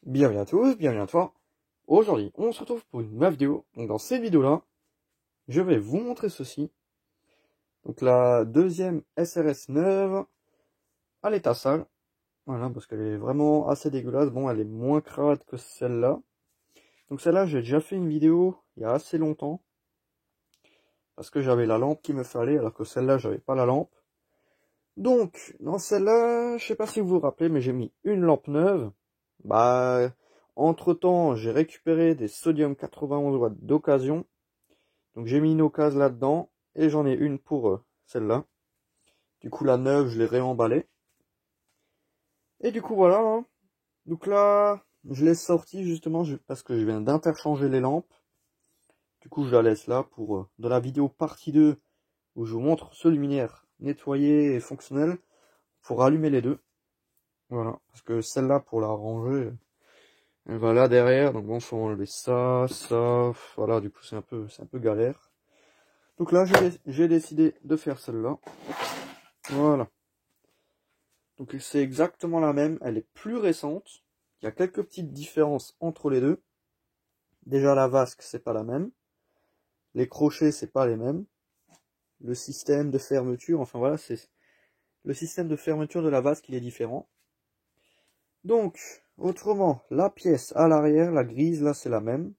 Bienvenue à tous, bienvenue à toi. Aujourd'hui, on se retrouve pour une nouvelle vidéo. Donc dans cette vidéo-là, je vais vous montrer ceci. Donc la deuxième SRS neuve à l'état sale. Voilà, parce qu'elle est vraiment assez dégueulasse. Bon, elle est moins crade que celle-là. Donc celle-là, j'ai déjà fait une vidéo il y a assez longtemps. Parce que j'avais la lampe qu'il me fallait, alors que celle-là, j'avais pas la lampe. Donc, dans celle-là, je sais pas si vous vous rappelez, mais j'ai mis une lampe neuve. Entre temps, j'ai récupéré des sodium 91 watts d'occasion. Donc j'ai mis une occasion là-dedans. Et j'en ai une pour celle-là. Du coup, la neuve, je l'ai réemballée. Et du coup, voilà. Hein. Donc là, je l'ai sortie justement parce que je viens d'interchanger les lampes. Du coup, je la laisse là pour dans la vidéo partie 2 où je vous montre ce luminaire nettoyé et fonctionnel pour allumer les deux. Voilà, parce que celle-là, pour la ranger, elle va là derrière. Donc bon, faut enlever ça, ça. Voilà, du coup, c'est un peu galère. Donc là, j'ai décidé de faire celle-là. Voilà. Donc c'est exactement la même. Elle est plus récente. Il y a quelques petites différences entre les deux. Déjà, la vasque, c'est pas la même. Les crochets, c'est pas les mêmes. Le système de fermeture, enfin voilà, c'est le système de fermeture de la vasque, il est différent. Donc, autrement, la pièce à l'arrière, la grise, là, c'est la même.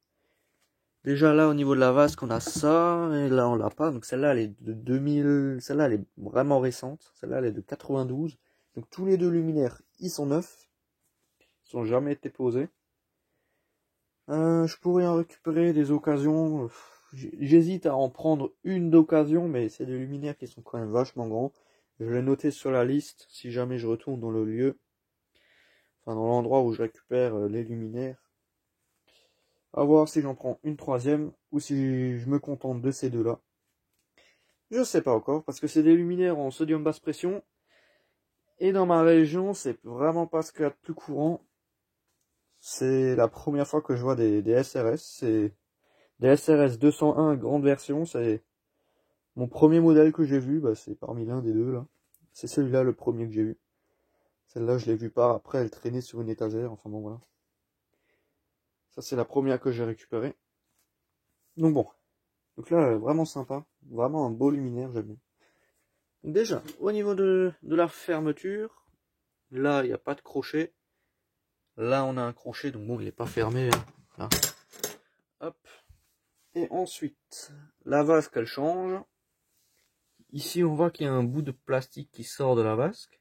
Déjà là, au niveau de la vasque, on a ça, et là, on l'a pas. Donc celle-là, elle est de 2000, celle-là, elle est vraiment récente. Celle-là, elle est de 92. Donc tous les deux luminaires, ils sont neufs. Ils n'ont jamais été posés. Je pourrais en récupérer des occasions. J'hésite à en prendre une d'occasion, mais c'est des luminaires qui sont quand même vachement grands. Je l'ai noté sur la liste si jamais je retourne dans le lieu. Enfin, dans l'endroit où je récupère les luminaires. À voir si j'en prends une troisième ou si je me contente de ces deux-là. Je sais pas encore, parce que c'est des luminaires en sodium basse pression. Et dans ma région, c'est vraiment pas ce qu'il y a de plus courant. C'est la première fois que je vois des SRS. C'est des SRS 201 grande version. C'est mon premier modèle que j'ai vu. C'est parmi l'un des deux là. C'est celui-là le premier que j'ai vu. Celle-là, je l'ai vue pas. Après, elle traînait sur une étagère. Enfin bon, voilà. Ça, c'est la première que j'ai récupérée. Donc bon. Donc là, vraiment sympa. Vraiment un beau luminaire, j'aime bien. Donc déjà, au niveau de la fermeture, là, il n'y a pas de crochet. Là, on a un crochet, donc bon, il n'est pas fermé. Hein. Là. Hop. Et ensuite, la vasque, elle change. Ici, on voit qu'il y a un bout de plastique qui sort de la vasque.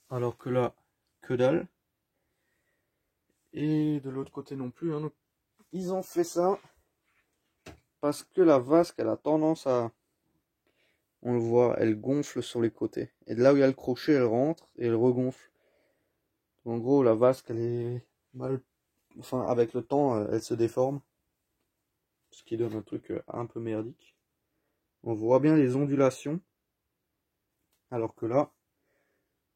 Alors que là, que dalle. Et de l'autre côté non plus. Hein. Donc, ils ont fait ça parce que la vasque, elle a tendance à... On le voit, elle gonfle sur les côtés. Et de là où il y a le crochet, elle rentre et elle regonfle. En gros, la vasque, elle est mal... Enfin, avec le temps, elle se déforme. Ce qui donne un truc un peu merdique. On voit bien les ondulations. Alors que là,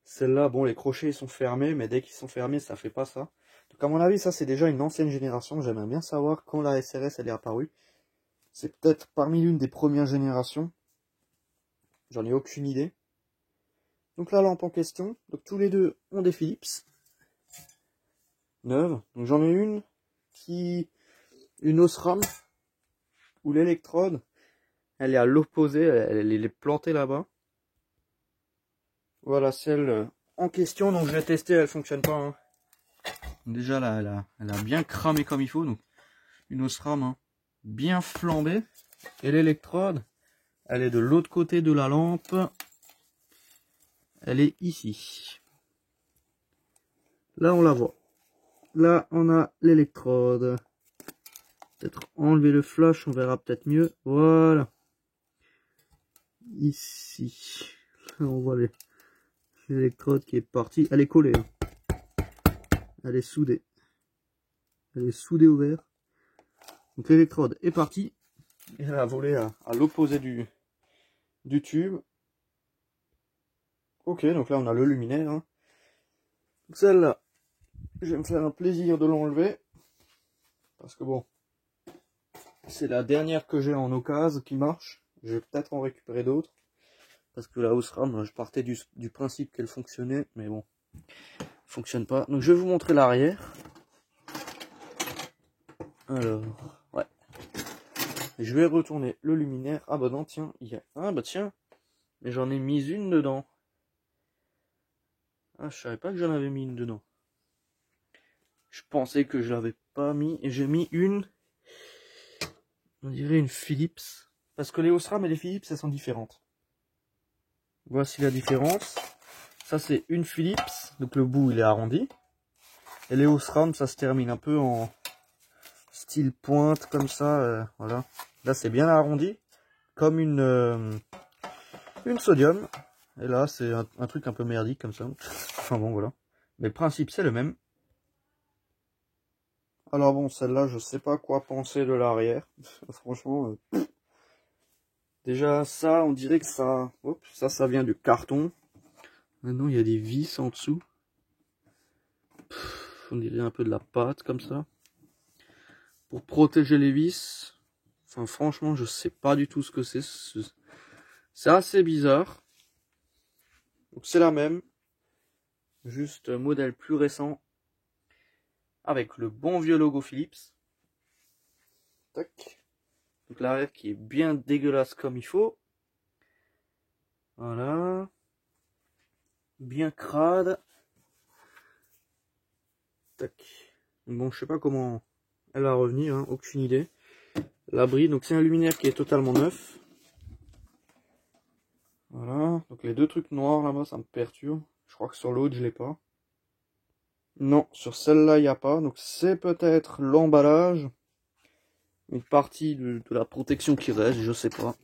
celle-là, bon, les crochets ils sont fermés, mais dès qu'ils sont fermés, ça fait pas ça. Donc à mon avis, ça c'est déjà une ancienne génération. J'aimerais bien savoir quand la SRS elle est apparue. C'est peut-être parmi l'une des premières générations. J'en ai aucune idée. Donc la lampe en question, donc tous les deux ont des Philips. Neuves. Donc j'en ai une une Osram, où l'électrode, elle est à l'opposé, elle est plantée là-bas. Voilà celle en question, donc je l'ai testée, elle fonctionne pas. Hein. Déjà là, elle a bien cramé comme il faut, donc une Osram hein, bien flambée. Et l'électrode, elle est de l'autre côté de la lampe. Elle est ici. Là on la voit. Là on a l'électrode. Peut-être enlever le flash, on verra peut-être mieux. Voilà. Ici. Là on voit l'électrode qui est partie. Elle est collée. Hein. Elle est soudée. Elle est soudée au verre. Donc l'électrode est partie. Et elle a volé à l'opposé du tube. Ok, donc là on a le luminaire. Hein. Celle-là, je vais me faire un plaisir de l'enlever. Parce que bon, c'est la dernière que j'ai en occasion qui marche. Je vais peut-être en récupérer d'autres. Parce que la Osram, je partais du principe qu'elle fonctionnait. Mais bon, fonctionne pas. Donc je vais vous montrer l'arrière. Alors, ouais. Je vais retourner le luminaire. Ah bah non, tiens, il y a... Ah bah tiens, mais j'en ai mis une dedans. Ah, je savais pas que j'en avais mis une dedans. Je pensais que je l'avais pas mis. Et j'ai mis une... On dirait une Philips. Parce que les Osram et les Philips, elles sont différentes. Voici la différence. Ça, c'est une Philips. Donc le bout, il est arrondi. Et les Osram, ça se termine un peu en style pointe, comme ça. Voilà. Là, c'est bien arrondi. Comme une sodium. Et là, c'est un truc un peu merdique, comme ça. Enfin bon, voilà. Mais le principe, c'est le même. Alors bon, celle-là, je sais pas quoi penser de l'arrière. Franchement, déjà ça, on dirait que ça, hop, ça vient du carton. Maintenant, il y a des vis en dessous. On dirait un peu de la pâte comme ça. Pour protéger les vis. Enfin, franchement, je sais pas du tout ce que c'est. C'est assez bizarre. Donc c'est la même, juste un modèle plus récent. Avec le bon vieux logo Philips. Tac. Donc l'arrière qui est bien dégueulasse comme il faut. Voilà. Bien crade. Tac. Bon, je sais pas comment elle va revenir, hein, aucune idée. L'abri, donc c'est un luminaire qui est totalement neuf. Voilà. Donc les deux trucs noirs là-bas, ça me perturbe. Je crois que sur l'autre, je l'ai pas. Non, sur celle-là, il n'y a pas. Donc c'est peut-être l'emballage. Une partie de la protection qui reste, je sais pas.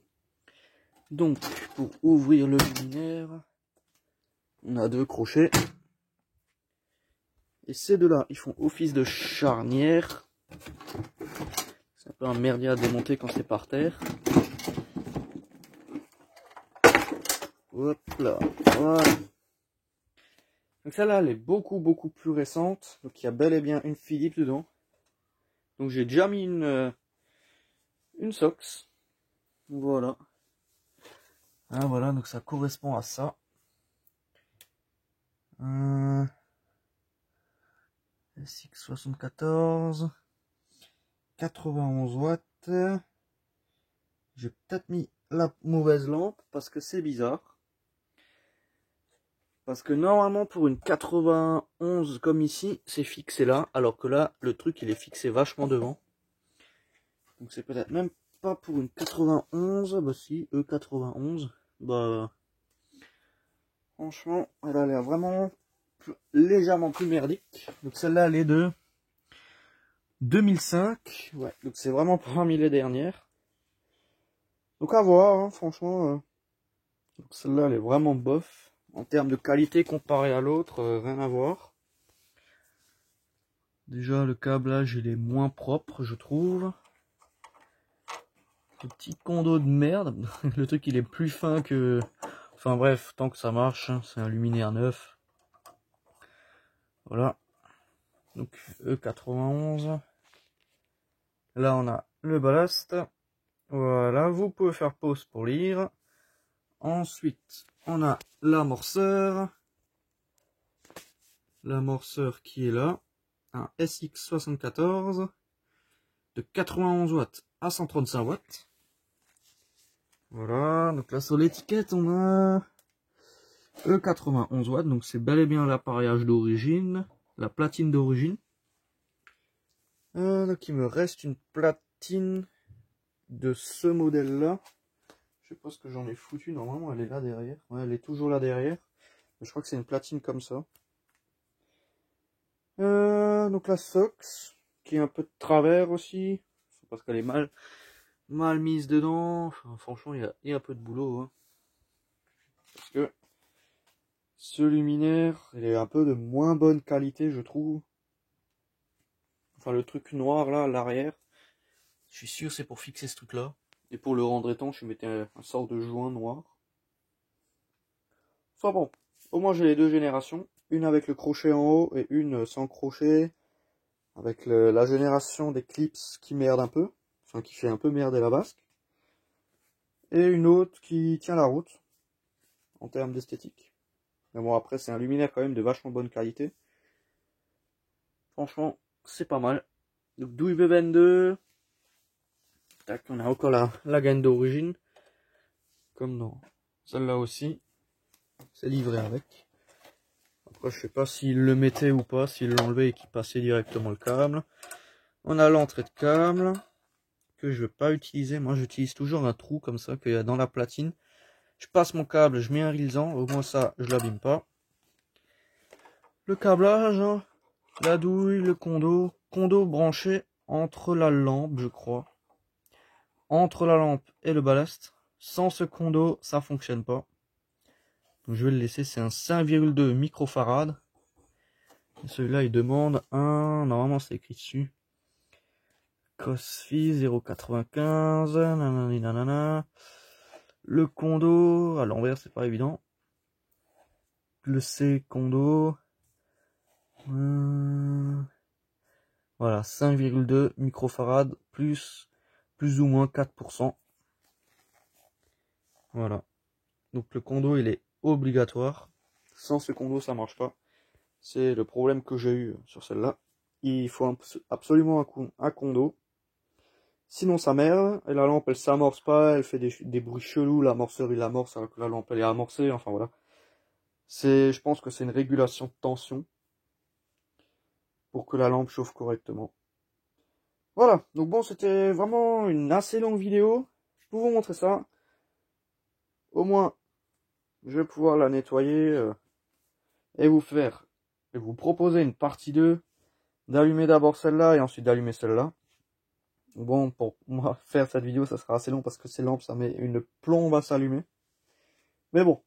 Donc, pour ouvrir le luminaire, on a deux crochets. Et ces deux-là, ils font office de charnière. C'est un peu un merdier à démonter quand c'est par terre. Hop là, voilà. Donc celle-là, elle est beaucoup plus récente. Donc il y a bel et bien une Philips dedans. Donc j'ai déjà mis une Sox. Voilà. Ah voilà, donc ça correspond à ça. SX74. 91 watts. J'ai peut-être mis la mauvaise lampe parce que c'est bizarre. Parce que normalement pour une 91 comme ici, c'est fixé là. Alors que là, le truc il est fixé vachement devant. Donc c'est peut-être même pas pour une 91. Bah si, E91. Bah franchement, elle a l'air vraiment légèrement plus merdique. Donc celle-là, elle est de 2005. Ouais, donc c'est vraiment parmi les dernières. Donc à voir, hein, franchement. Celle-là, elle est vraiment bof. En termes de qualité comparé à l'autre, rien à voir. Déjà, le câblage, il est moins propre, je trouve. Ce petit condo de merde. Le truc, il est plus fin que... Enfin bref, tant que ça marche, hein, c'est un luminaire neuf. Voilà. Donc, E91. Là, on a le ballast. Voilà, vous pouvez faire pause pour lire. Ensuite, on a l'amorceur. L'amorceur qui est là. Un SX74 de 91 watts à 135 watts. Voilà, donc là sur l'étiquette on a E91 watts, donc c'est bel et bien l'appareillage d'origine, la platine d'origine. Donc il me reste une platine de ce modèle là. Je sais pas ce que j'en ai foutu, normalement elle est là derrière. Ouais, elle est toujours là derrière. Mais je crois que c'est une platine comme ça. Donc la Sox, qui est un peu de travers aussi, parce qu'elle est mal mise dedans. Enfin, franchement, il y a un peu de boulot. Hein. Parce que ce luminaire, il est un peu de moins bonne qualité, je trouve. Enfin, le truc noir là, à l'arrière, je suis sûr c'est pour fixer ce truc-là. Et pour le rendre étanche, je mettais un sort de joint noir. Enfin bon, au moins j'ai les deux générations. Une avec le crochet en haut et une sans crochet. Avec la génération des clips qui merde un peu. Enfin, qui fait un peu merder la basque. Et une autre qui tient la route. En termes d'esthétique. Mais bon, après, c'est un luminaire quand même de vachement bonne qualité. Franchement, c'est pas mal. Donc WB22. Tac, on a encore la gaine d'origine. Comme dans celle-là aussi. C'est livré avec. Après, je sais pas s'il le mettait ou pas, s'il l'enlevait et qu'il passait directement le câble. On a l'entrée de câble que je vais pas utiliser. Moi, j'utilise toujours un trou comme ça qu'il y a dans la platine. Je passe mon câble, je mets un rilsan. Au moins ça, je l'abîme pas. Le câblage, hein, la douille, le condo. Condo branché entre la lampe, je crois. Entre la lampe et le ballast. Sans ce condo, ça fonctionne pas. Donc je vais le laisser, c'est un 5,2 microfarad. Celui-là, il demande un... Normalement, c'est écrit dessus. COSFI 0,95. Nanana. Le condo, à l'envers, c'est pas évident. Le C condo. Voilà, 5,2 microfarad plus ou moins 4%. Voilà. Donc le condo, il est obligatoire. Sans ce condo, ça marche pas. C'est le problème que j'ai eu sur celle-là. Il faut absolument un condo. Sinon ça merde. Et la lampe, elle s'amorce pas. Elle fait des bruits chelous. L'amorceur, il amorce alors que la lampe, elle est amorcée. Enfin voilà. Je pense que c'est une régulation de tension. Pour que la lampe chauffe correctement. Voilà. Donc bon, c'était vraiment une assez longue vidéo. Pour vous montrer ça. Au moins, je vais pouvoir la nettoyer. Et vous proposer une partie 2, d'allumer d'abord celle-là et ensuite d'allumer celle-là. Bon, pour moi, faire cette vidéo, ça sera assez long parce que ces lampes, ça met une plombe à s'allumer. Mais bon.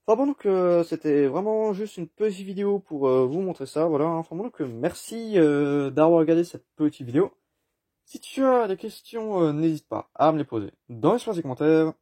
Enfin bon, donc c'était vraiment juste une petite vidéo pour vous montrer ça, voilà. Enfin bon, donc merci d'avoir regardé cette petite vidéo. Si tu as des questions, n'hésite pas à me les poser dans l'espace des commentaires.